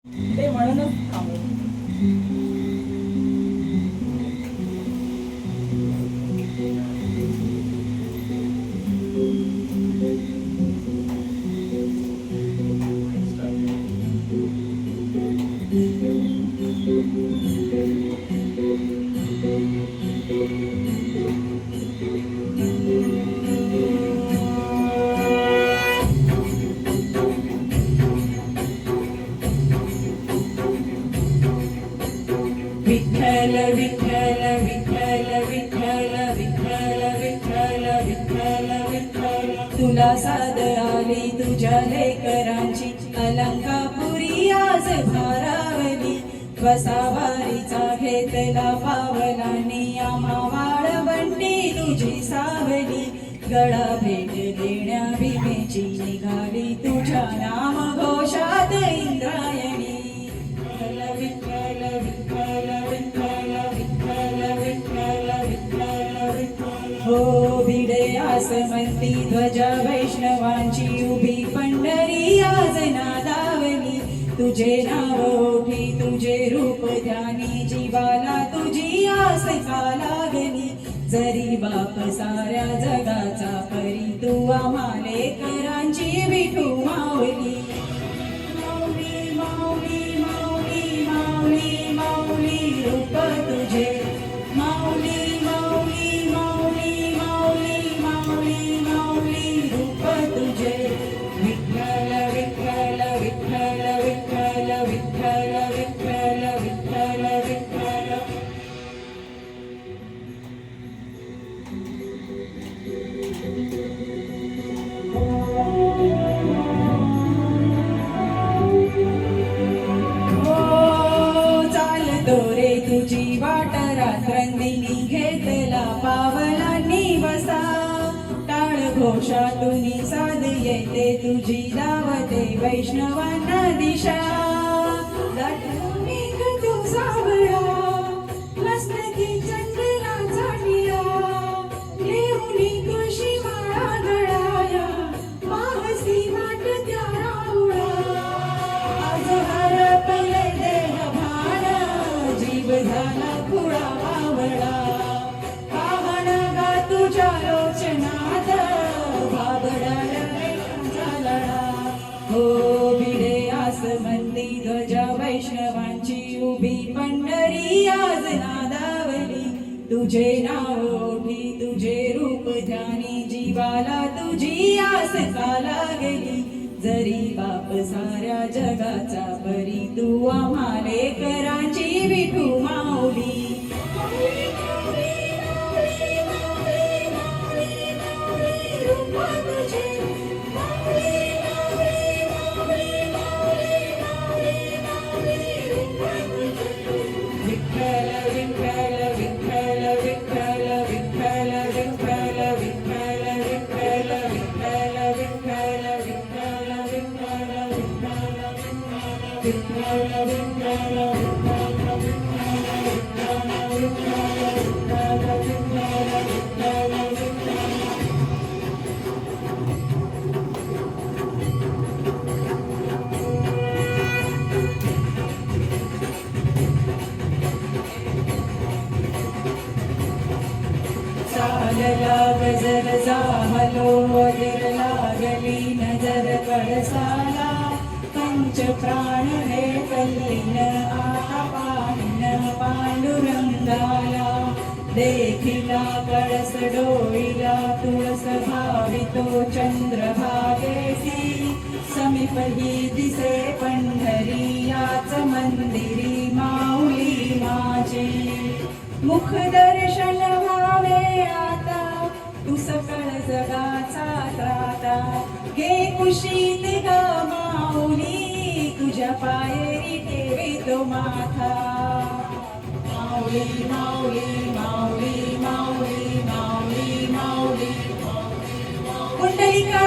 ते म्हणूनच थांबू. विठ्ठल विठ्ठल विठ्ठल विठ्ठल विठ्ठल विठ्ठल विठ्ठल विठ्ठल तुला साद आली तुझ्या लेकरांची अलंकापुरी आज भारावली वसावारीचा घेतला पावलांनी आम्हा वाळवंटी तुझी सावली गळा भेट देण्या भीमेची निघाली तुझ्या नाम घोषात इंद्रायणी विठ्ठल विठ्ठल विठ्ठल विठ्ठल विठ्ठल विठ्ठल विठ्ठल हो भिडे आसमंती ध्वजा वैष्णवांची उभी पंढरी आज नादावली तुझे नाव ओठी तुझे रूप ध्यानी जीवाला तुझी आस का लागली जरी बाप साऱ्या जगाचा परी तू आम्हा लेकरांची विठू मावली माऊली माऊली माऊली माऊली माऊली रूप तुझे माऊली माऊली माऊली माऊली माऊली माऊली रूप तुझे विठ्ठल विठ्ठल विठ्ठल विठ्ठल विठ्ठल विठ्ठल विठ्ठल विठ्ठल रे तुझी वाट रात्रंदिनी घेतला पावलांनी बसा टाळ घोषातून साध येते तुझी लावते वैष्णवांना दिशा दाटून निघ तू सावळा मस्तकी चंद्राचा टिळा लेऊनी तुळशी माळा गळाया मावसी वाट त्या राहुळा आज हरपले देह जीव झाला खुळा बावळा पाहणा गा तुझ्या लोचनात बाबडाला झाला हो भिडे आसमंती ध्वजा वैष्णवांची उभी पंढरी आज नादावली तुझे नाव ओठी तुझे रूप ध्यानी जीवाला तुझी आस का लागली जरी बाप साऱ्या जगाचा परी तू आम्हा लेकरांची विठू माऊली विठ्ठल विठ्ठल विठ्ठल विठ्ठल विठ्ठल विठ्ठल विठ्ठल विठ्ठल विठ्ठल विठ्ठल विठ्ठल चालला गजर जाहलो वजीर लागली नजर कळसाला पंच प्राण हे कल्लीन आता पाहिन पांडुरंगाला देखिला कळस डोईला तुळस भावितो चंद्रभागेसी समीप ही दिसे पंढरी याच मंदिरी माऊली माझी मुख दर्शन व्हावे आता तू सकळ जगाचा त्राता घे कुशीत ग माऊली तुझ्या पायरी ठेवितो माथा माऊली माऊली माऊली माऊली माऊली माऊली पुंडलिका